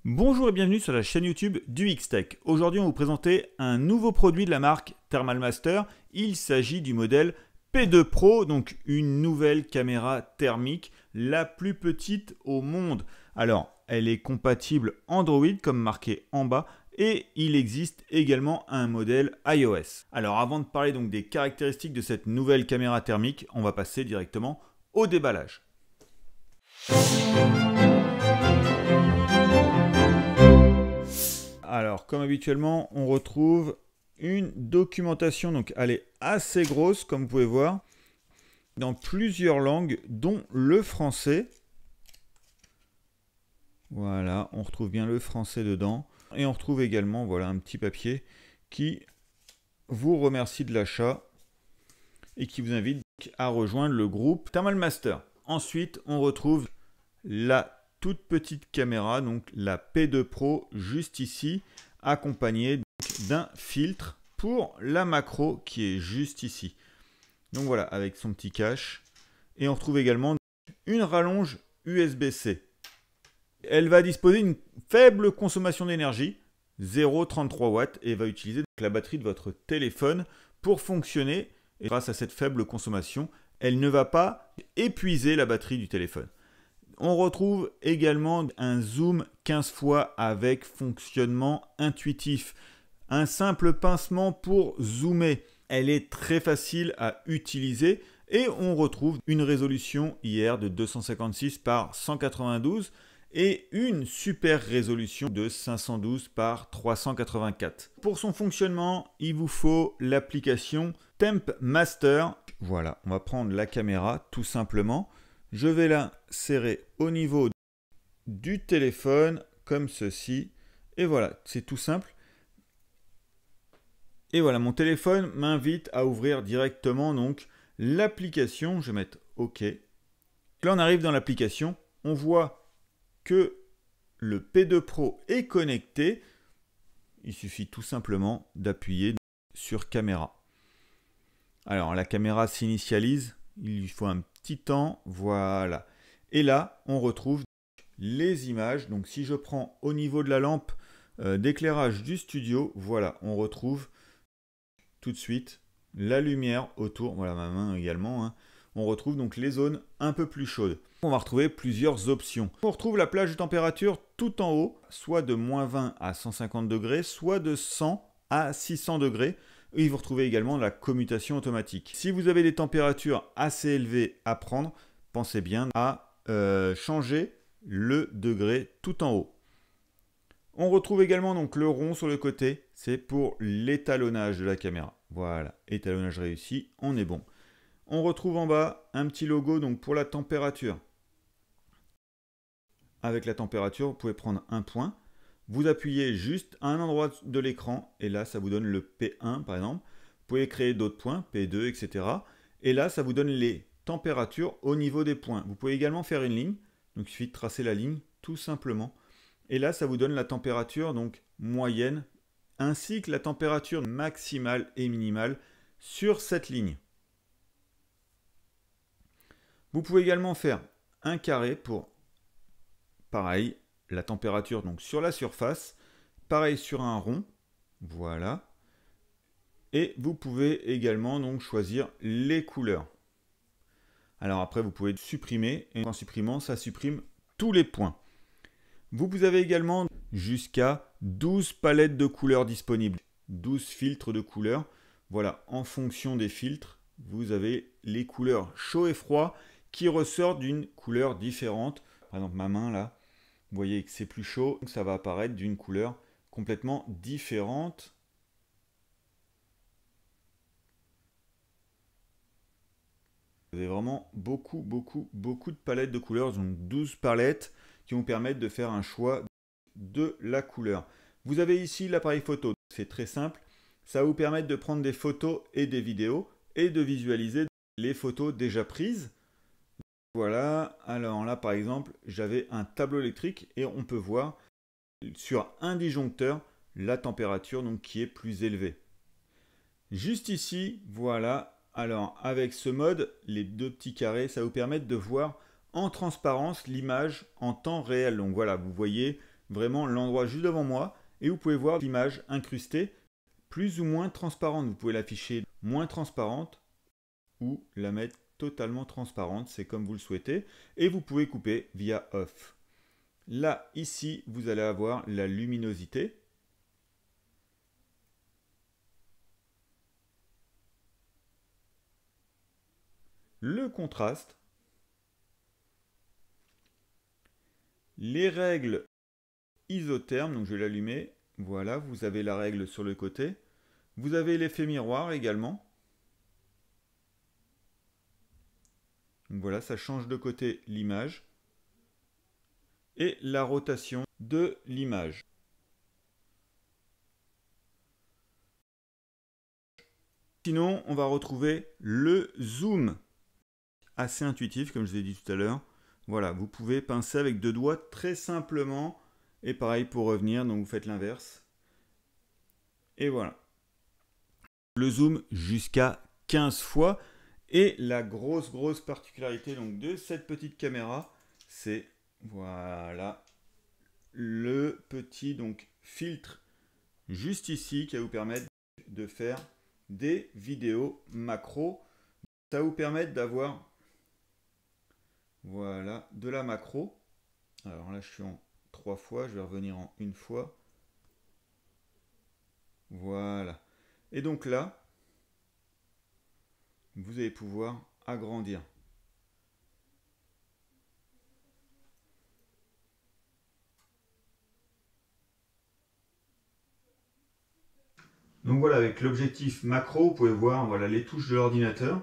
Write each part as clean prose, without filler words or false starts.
Bonjour et bienvenue sur la chaîne YouTube du X-Tech. Aujourd'hui, on va vous présenter un nouveau produit de la marque Thermal Master. Il s'agit du modèle P2 Pro, donc une nouvelle caméra thermique, la plus petite au monde. Alors, elle est compatible Android comme marqué en bas et il existe également un modèle iOS. Alors, avant de parler donc des caractéristiques de cette nouvelle caméra thermique, on va passer directement au déballage. Alors, comme habituellement, on retrouve une documentation, donc elle est assez grosse, comme vous pouvez voir, dans plusieurs langues, dont le français. Voilà, on retrouve bien le français dedans. Et on retrouve également, voilà, un petit papier qui vous remercie de l'achat et qui vous invite à rejoindre le groupe Thermal Master. Ensuite, on retrouve la toute petite caméra, donc la P2 Pro, juste ici, accompagnée d'un filtre pour la macro qui est juste ici. Donc voilà, avec son petit cache. Et on retrouve également une rallonge USB-C. Elle va disposer d'une faible consommation d'énergie, 0,33 watts, et va utiliser la batterie de votre téléphone pour fonctionner. Et grâce à cette faible consommation, elle ne va pas épuiser la batterie du téléphone. On retrouve également un zoom 15 fois avec fonctionnement intuitif. Un simple pincement pour zoomer. Elle est très facile à utiliser et on retrouve une résolution IR de 256 par 192 et une super résolution de 512 par 384. Pour son fonctionnement, il vous faut l'application Temp Master. Voilà, on va prendre la caméra tout simplement. Je vais la serrer au niveau du téléphone, comme ceci. Et voilà, c'est tout simple. Et voilà, mon téléphone m'invite à ouvrir directement donc l'application. Je vais mettre OK. Là, on arrive dans l'application. On voit que le P2 Pro est connecté. Il suffit tout simplement d'appuyer sur caméra. Alors, la caméra s'initialise. Il lui faut un petit temps. Voilà. Et là, on retrouve les images. Donc, si je prends au niveau de la lampe d'éclairage du studio, voilà, on retrouve tout de suite la lumière autour. Voilà, ma main également. Hein. On retrouve donc les zones un peu plus chaudes. On va retrouver plusieurs options. On retrouve la plage de température tout en haut, soit de -20 à 150 degrés, soit de 100 à 600 degrés. Et vous retrouvez également la commutation automatique. Si vous avez des températures assez élevées à prendre, pensez bien à changer le degré tout en haut. On retrouve également donc le rond sur le côté, c'est pour l'étalonnage de la caméra. Voilà, étalonnage réussi, on est bon. On retrouve en bas un petit logo donc pour la température. Avec la température, vous pouvez prendre un point. Vous appuyez juste à un endroit de l'écran et là, ça vous donne le P1 par exemple. Vous pouvez créer d'autres points, P2, etc. Et là, ça vous donne les températures au niveau des points. Vous pouvez également faire une ligne. Donc, il suffit de tracer la ligne tout simplement. Et là, ça vous donne la température donc moyenne ainsi que la température maximale et minimale sur cette ligne. Vous pouvez également faire un carré pour, pareil, la température donc sur la surface, pareil sur un rond, voilà. Et vous pouvez également donc choisir les couleurs. Alors après, vous pouvez supprimer, et en supprimant, ça supprime tous les points. Vous avez également jusqu'à 12 palettes de couleurs disponibles, 12 filtres de couleurs. Voilà, en fonction des filtres, vous avez les couleurs chaud et froid qui ressortent d'une couleur différente. Par exemple, ma main là, vous voyez que c'est plus chaud, donc ça va apparaître d'une couleur complètement différente. Vous avez vraiment beaucoup de palettes de couleurs, donc 12 palettes qui vont permettre de faire un choix de la couleur. Vous avez ici l'appareil photo, c'est très simple, ça va vous permettre de prendre des photos et des vidéos et de visualiser les photos déjà prises. Voilà, alors là par exemple, j'avais un tableau électrique et on peut voir sur un disjoncteur la température donc, qui est plus élevée. Juste ici, voilà. Alors, avec ce mode, les deux petits carrés, ça vous permet de voir en transparence l'image en temps réel. Donc voilà, vous voyez vraiment l'endroit juste devant moi et vous pouvez voir l'image incrustée, plus ou moins transparente. Vous pouvez l'afficher moins transparente ou la mettre totalement transparente, c'est comme vous le souhaitez. Et vous pouvez couper via Off. Là, ici, vous allez avoir la luminosité. Le contraste. Les règles isothermes, donc je vais l'allumer. Voilà, vous avez la règle sur le côté. Vous avez l'effet miroir également. Donc voilà, ça change de côté l'image. Et la rotation de l'image. Sinon, on va retrouver le zoom. Assez intuitif, comme je vous ai dit tout à l'heure. Voilà, vous pouvez pincer avec 2 doigts très simplement. Et pareil pour revenir, donc vous faites l'inverse. Et voilà. Le zoom jusqu'à 15 fois. Et la grosse particularité donc, de cette petite caméra, c'est voilà, le petit donc, filtre juste ici qui va vous permettre de faire des vidéos macro. Ça va vous permettre d'avoir voilà, de la macro. Alors là, je suis en 3 fois, je vais revenir en 1 fois. Voilà. Et donc là, vous allez pouvoir agrandir. Donc voilà, avec l'objectif macro, vous pouvez voir voilà, les touches de l'ordinateur.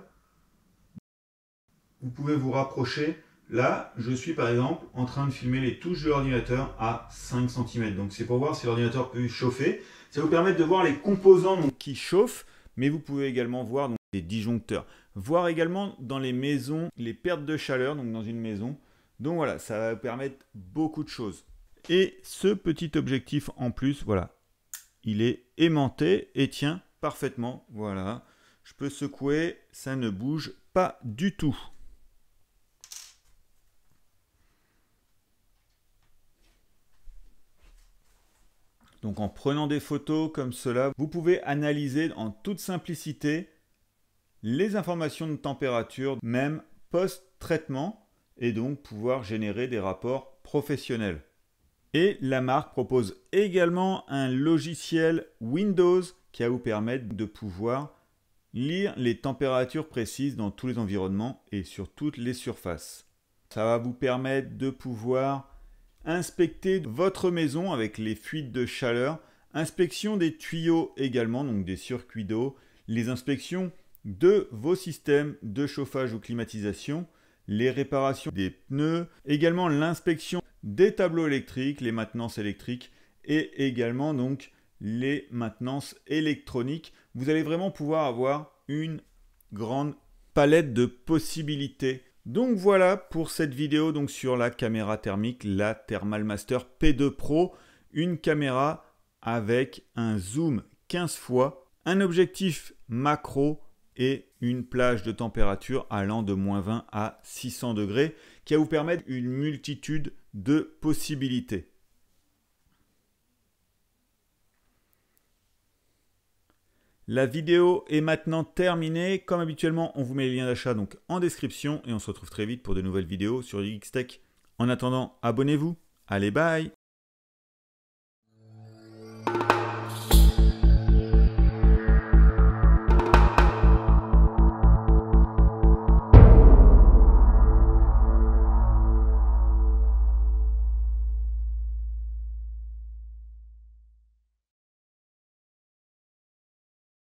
Vous pouvez vous rapprocher. Là, je suis par exemple en train de filmer les touches de l'ordinateur à 5 cm. Donc c'est pour voir si l'ordinateur peut chauffer. Ça vous permet de voir les composants donc, qui chauffent, mais vous pouvez également voir donc, des disjoncteurs. Voir également dans les maisons les pertes de chaleur, donc dans une maison. Donc voilà, ça va vous permettre beaucoup de choses. Et ce petit objectif en plus, voilà, il est aimanté et tient parfaitement. Voilà, je peux secouer, ça ne bouge pas du tout. Donc en prenant des photos comme cela, vous pouvez analyser en toute simplicité les informations de température, même post-traitement, et donc pouvoir générer des rapports professionnels. Et la marque propose également un logiciel Windows qui va vous permettre de pouvoir lire les températures précises dans tous les environnements et sur toutes les surfaces. Ça va vous permettre de pouvoir inspecter votre maison avec les fuites de chaleur, inspection des tuyaux également, donc des circuits d'eau, les inspections de vos systèmes de chauffage ou climatisation, les réparations des pneus, également l'inspection des tableaux électriques, les maintenances électriques et également donc les maintenances électroniques. Vous allez vraiment pouvoir avoir une grande palette de possibilités. Donc voilà pour cette vidéo donc sur la caméra thermique, la Thermalmaster P2 Pro, une caméra avec un zoom 15 fois, un objectif macro et une plage de température allant de -20 à 600 degrés qui va vous permettre une multitude de possibilités. La vidéo est maintenant terminée. Comme habituellement, on vous met les liens d'achat donc en description et on se retrouve très vite pour de nouvelles vidéos sur Geekstech. En attendant, abonnez-vous. Allez, bye!